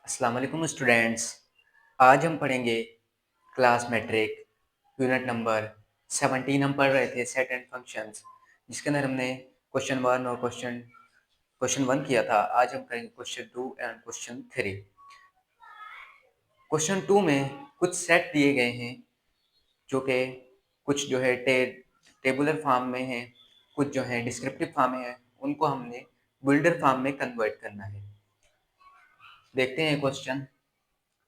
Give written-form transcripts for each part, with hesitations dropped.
अस्सलाम वालेकुम स्टूडेंट्स। आज हम पढ़ेंगे क्लास मैट्रिक यूनिट नंबर 17। हम पढ़ रहे थे सेट एंड फंक्शंस, जिसके अंदर हमने क्वेश्चन 1 और क्वेश्चन 1 किया था। आज हम करेंगे क्वेश्चन 2 एंड क्वेश्चन 3। क्वेश्चन 2 में कुछ सेट दिए गए हैं जो कि कुछ जो है टेबुलर फॉर्म में है, कुछ जो है डिस्क्रिप्टिव फॉर्म में है। उनको हमने बुल्डर फॉर्म में कन्वर्ट करना है। देखते हैं question.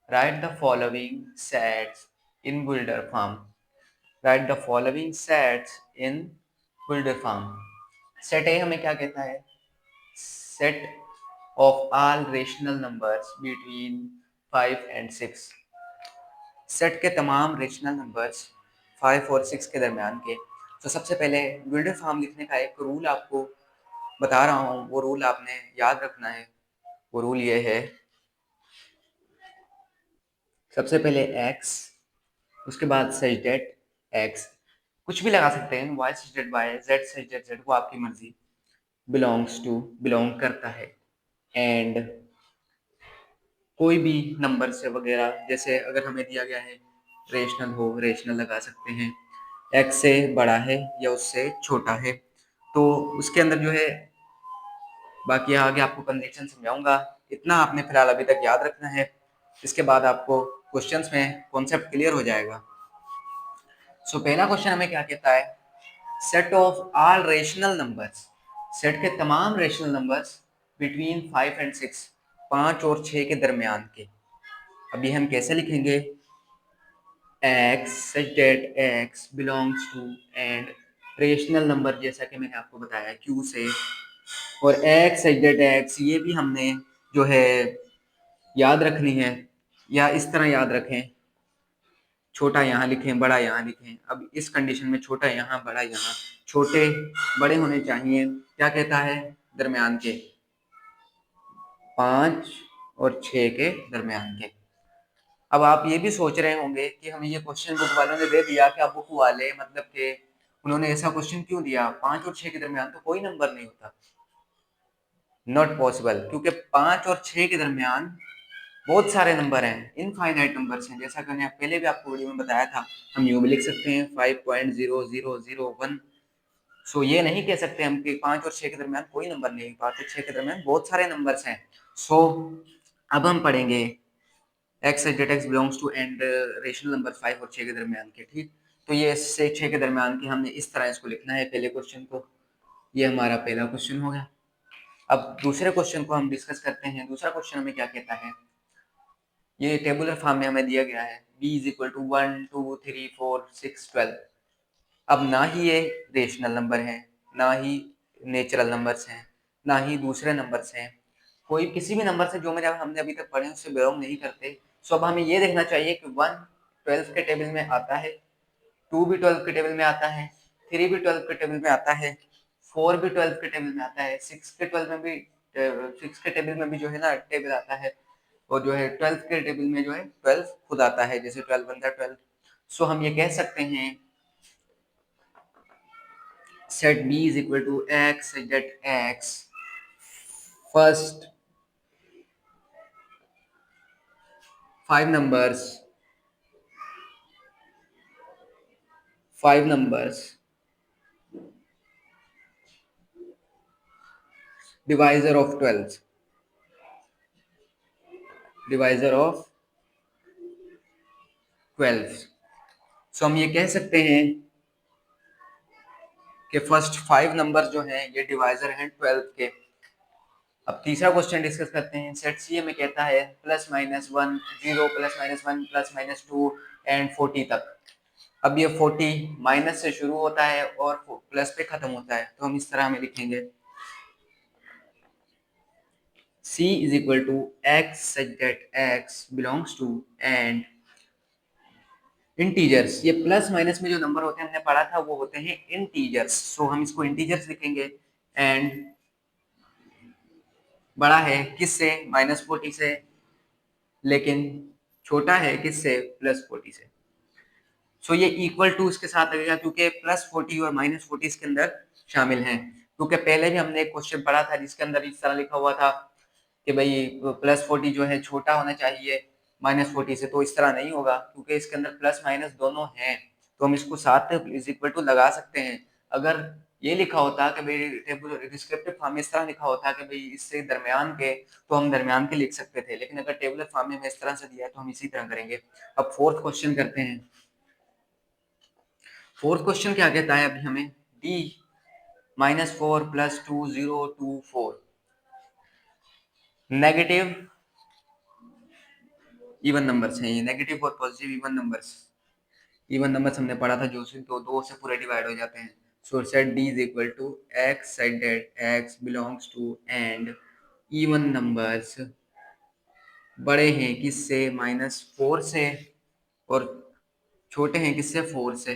Write the following sets in builder form. Write the following sets in builder form. Set A हमें क्या कहता है? Set of all rational numbers between 5 and 6. Set के तमाम रेशनल नंबर्स 5 और 6 के दरमियान के। तो सबसे पहले बिल्डर फॉर्म लिखने का एक रूल आपको बता रहा हूँ, वो रूल आपने याद रखना है। वो रूल ये है, सबसे पहले x, उसके बाद सच डेट x, कुछ भी लगा सकते हैं, y सच डेट y, z सच डेट z, वो आपकी मर्जी। बिलोंग्स टू, बिलोंग करता है, एंड कोई भी नंबर से वगैरह, जैसे अगर हमें दिया गया है रेशनल हो, रेशनल लगा सकते हैं, x से बड़ा है या उससे छोटा है। तो उसके अंदर जो है, बाकी आगे आपको कंडीशन समझाऊंगा, इतना आपने फिलहाल अभी तक याद रखना है। इसके बाद आपको क्वेश्चंस में कॉन्सेप्ट क्लियर हो जाएगा। सो पहला क्वेश्चन हमें क्या कहता है? Set of all rational numbers, set के तमाम रेशनल नंबर्स बिटवीन 5 एंड 6, 5 और 6 के दरमियान के। अभी हम कैसे लिखेंगे? x such that x belongs to and rational number, जैसा कि मैंने आपको बताया q से, और x such that x, ये भी हमने जो है याद रखनी है, या इस तरह याद रखें, छोटा यहाँ लिखें, बड़ा यहाँ लिखें। अब इस कंडीशन में छोटा यहाँ, बड़ा यहाँ, छोटे बड़े होने चाहिए। क्या कहता है? दरमियान के, 5 और 6 के दरमियान के। अब आप ये भी सोच रहे होंगे कि हमें ये क्वेश्चन बुक वालों ने दे दिया, क्या बुक वाले मतलब कि उन्होंने ऐसा क्वेश्चन क्यों दिया? 5 और 6 के दरमियान तो कोई नंबर नहीं होता। नॉट पॉसिबल, क्योंकि 5 और 6 के दरमियान बहुत सारे नंबर हैं, इनफाइनाइट नंबर्स हैं। जैसा कि मैंने पहले भी आपको वीडियो में बताया था, हम यूं भी लिख सकते हैं 5.0001। सो ये नहीं कह सकते हम कि 5 और 6 के दरमियान कोई नंबर नहीं, 5 और 6 के दरमियान बहुत सारे नंबर्स हैं। सो अब हम पढ़ेंगे x such that x belongs to and rational number 5 और 6 के दरमियान के। ठीक, तो ये से 6 के दरमियान के हमने इस तरह इसको लिखना है पहले क्वेश्चन को। ये हमारा पहला क्वेश्चन हो गया। अब दूसरे क्वेश्चन को हम डिस्कस करते हैं। दूसरा क्वेश्चन हमें क्या कहता है? ये टेबुलर फॉर्म में हमें दिया गया है b इज इक्वल टू 1 2 3 4 6 12। अब ना ही ये रेशनल नंबर है, ना ही नेचुरल नंबर्स हैं, ना ही दूसरे नंबर्स हैं, कोई किसी भी नंबर से जो मेरे हमने अभी तक पढ़े उससे बिलोंग नहीं करते। सो अब हमें ये देखना चाहिए कि 1 12 के टेबल में आता है, 2 भी 12 के टेबल में आता है, 3 भी 12 के टेबल में आता है, 4 भी 12 के टेबल में आता है, 6 के 12 में भी 6 के टेबल में भी जो है ना टेबल आता है, और जो है 12 के टेबल में जो है 12 खुद आता है, जैसे 12 बनता है 12। सो हम ये कह सकते हैं set b is equal to x such that x first 5 numbers, 5 numbers divisor of 12, divisor of 12। सो हम ये कह सकते हैं कि फर्स्ट 5 नंबर जो हैं ये डिवाइजर हैं 12 के। अब तीसरा क्वेश्चन डिस्कस करते हैं। सेट सी हमें कहता है plus minus 1, 0 plus minus 1 plus minus 2 and 40 तक। अब ये 40 माइनस से शुरू होता है और प्लस पे खत्म होता है, तो हम इस तरह में लिखेंगे c is equal to x such that x belongs to and integers. ये प्लस माइनस में जो नंबर होते हैं हमने पढ़ा था वो होते हैं इंटीजर्स। सो हम इसको इंटीजर्स लिखेंगे। एंड बड़ा है किससे? -40 से, लेकिन छोटा है किससे? +40 से। सो ये इक्वल टू इसके साथ लगेगा, क्योंकि +40 और -40 इसके अंदर शामिल हैं। क्योंकि पहले भी हमने एक क्वेश्चन पढ़ा था जिसके अंदर इस तरह लिखा हुआ था कि भाई +40 जो है छोटा होना चाहिए -40 से, तो इस तरह नहीं होगा क्योंकि इसके अंदर प्लस माइनस दोनों हैं, तो हम इसको साथ इज इक्वल टू लगा सकते हैं। अगर ये लिखा होता कि भाई टेबल डिस्क्रिप्टिव फॉर्म में इस तरह लिखा होता कि भाई इससे दरमियान के, तो हम दरमियान के लिख सकते थे, लेकिन अगर टेबुलर फॉर्म में इस तरह से दिया है तो हम इसी तरह करेंगे। अब फोर्थ क्वेश्चन करते हैं। फोर्थ क्वेश्चन क्या कहता है अभी हमें, d -4 + 2 0 2 4 नेगेटिव इवन नंबर्स हैं ये, नेगेटिव और positive even numbers. Even numbers हमने पढ़ा था जो से तो दो से पूरे डिवाइड हो जाते हैं। So set d is equal to x set that x belongs to and even numbers बड़े हैं किससे, -4 से, और छोटे हैं किससे, 4 से।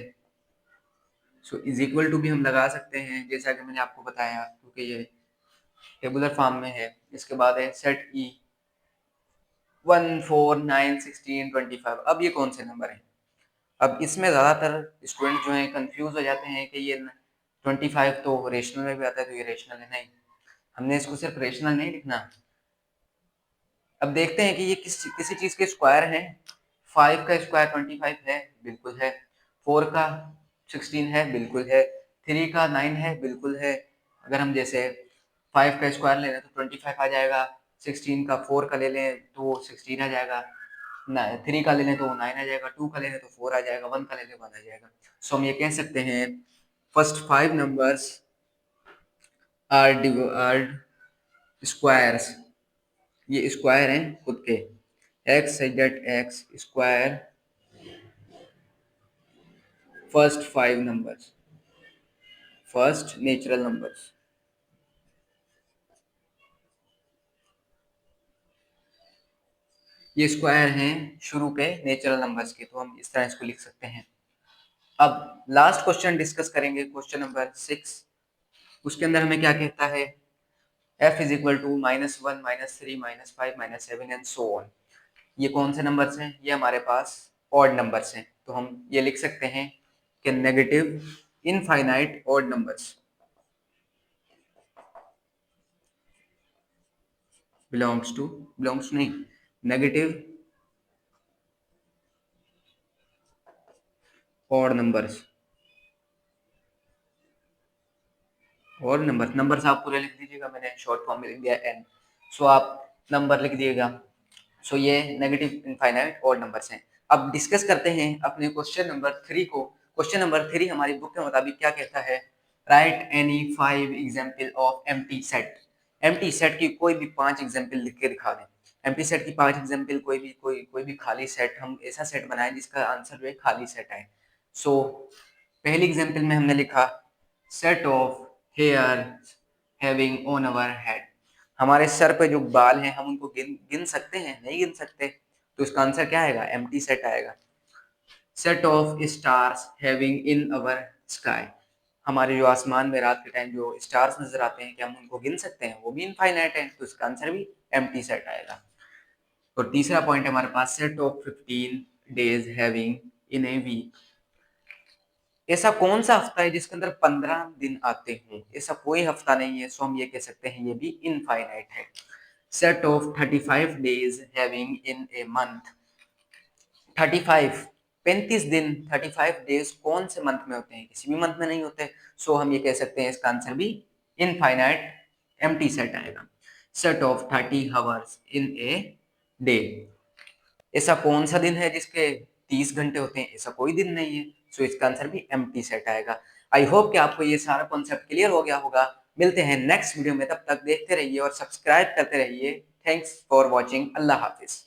सो इज इक्वल टू भी हम लगा सकते हैं जैसा कि मैंने आपको बताया, क्योंकि ये टेबुलर फॉर्म में है। इसके बाद है सेट e 1 4 9 16 25। अब ये कौन से नंबर हैं? अब इसमें ज़्यादातर स्टूडेंट जो हैं कंफ्यूज हो जाते हैं कि ये 25 तो रेशनल में भी आता है, तो ये रेशनल है। नहीं, हमने इसको सिर्फ रेशनल नहीं लिखना। अब देखते हैं कि ये किसी चीज़ के स्क्वायर हैं। 5 का स्क्वायर 25 है, बिल्कुल है। 4 का 16 है, बिल्कुल है। 3 का 9 है, बिल्कुल है। अगर हम जैसे 5 का स्क्वायर ले लें तो 25 आ जाएगा, 16 का 4 का ले लें तो 16 आ जाएगा, 3 का ले लें तो 9 आ जाएगा, 2 का ले लें तो 4 आ जाएगा, 1 का ले लें 1 आ जाएगा। सो हम ये कह सकते हैं फर्स्ट 5 नंबर्स आर स्क्वायर्स। ये स्क्वायर हैं खुद के। x such that x square first 5 numbers, first natural numbers. ये स्क्वायर हैं शुरू के नेचुरल नंबर्स के, तो हम इस तरह इसको लिख सकते हैं। अब लास्ट क्वेश्चन डिस्कस करेंगे, क्वेश्चन नंबर 6। उसके अंदर हमें क्या कहता है, f is equal to -1 -3 -5 -7 and so on. ये कौन से नंबर्स हैं? ये हमारे पास ऑड नंबर्स हैं, तो हम ये लिख सकते हैं कि negative infinite odd numbers belongs नहीं, नेगेटिव ऑड नंबर्स। और नंबर्स आप पूरे लिख दीजिएगा, मैंने शॉर्ट फॉर्म में लिख दिया n। सो आप नंबर लिख दिएगा। सो ये नेगेटिव इनफाइनाइट ऑड नंबर्स हैं। अब डिस्कस करते हैं अपने क्वेश्चन नंबर 3 को। क्वेश्चन नंबर 3 हमारी बुक के मुताबिक क्या कहता है, right any 5 example of empty set. Empty set की कोई भी 5 एग्जांपल लिख के दिखा दें। एम्प्टी सेट की 5 एग्जांपल, कोई भी खाली सेट, हम ऐसा सेट बनाएं जिसका आंसर जो है खाली सेट आए। सो पहली एग्जांपल में हमने लिखा set of hair having on our head. हमारे सर पे जो बाल हैं हम उनको गिन सकते हैं? नहीं गिन सकते, तो इसका आंसर क्या आएगा, एम्प्टी सेट आएगा। Set of stars having in our sky. हमारे जो आसमान में रात के टाइम जो स्टार्स नजर आते हैं, क्या हम उनको गिन सकते हैं? वो भी इनफाइनाइट है, तो इसका आंसर भी एम्प्टी सेट आएगा। और तीसरा पॉइंट है हमारे पास, set of 15 days having in a week. ऐसा कौन सा हफ्ता है जिसके अंदर 15 दिन आते हों? ऐसा कोई हफ्ता नहीं है, सो हम ये कह सकते हैं ये भी इनफाइनाइट है। Set of 35 days having in a month. 35 35 दिन, 35 डेज कौन से मंथ में होते हैं? किसी भी मंथ में नहीं होते, सो हम ये कह सकते हैं इसका आंसर भी इनफाइनाइट एम्प्टी सेट आएगा। Set of 30 hours in a day. ऐसा कौन सा दिन है जिसके 30 घंटे होते हैं? ऐसा कोई दिन नहीं है, सो इसका आंसर भी एम्प्टी सेट आएगा। आई होप कि आपको ये सारा कॉन्सेप्ट क्लियर हो गया होगा। मिलते हैं नेक्स्ट वीडियो में, तब तक देखते रहिए और सब्सक्राइब करते रहिए। Thanks for watching. Allah Hafiz.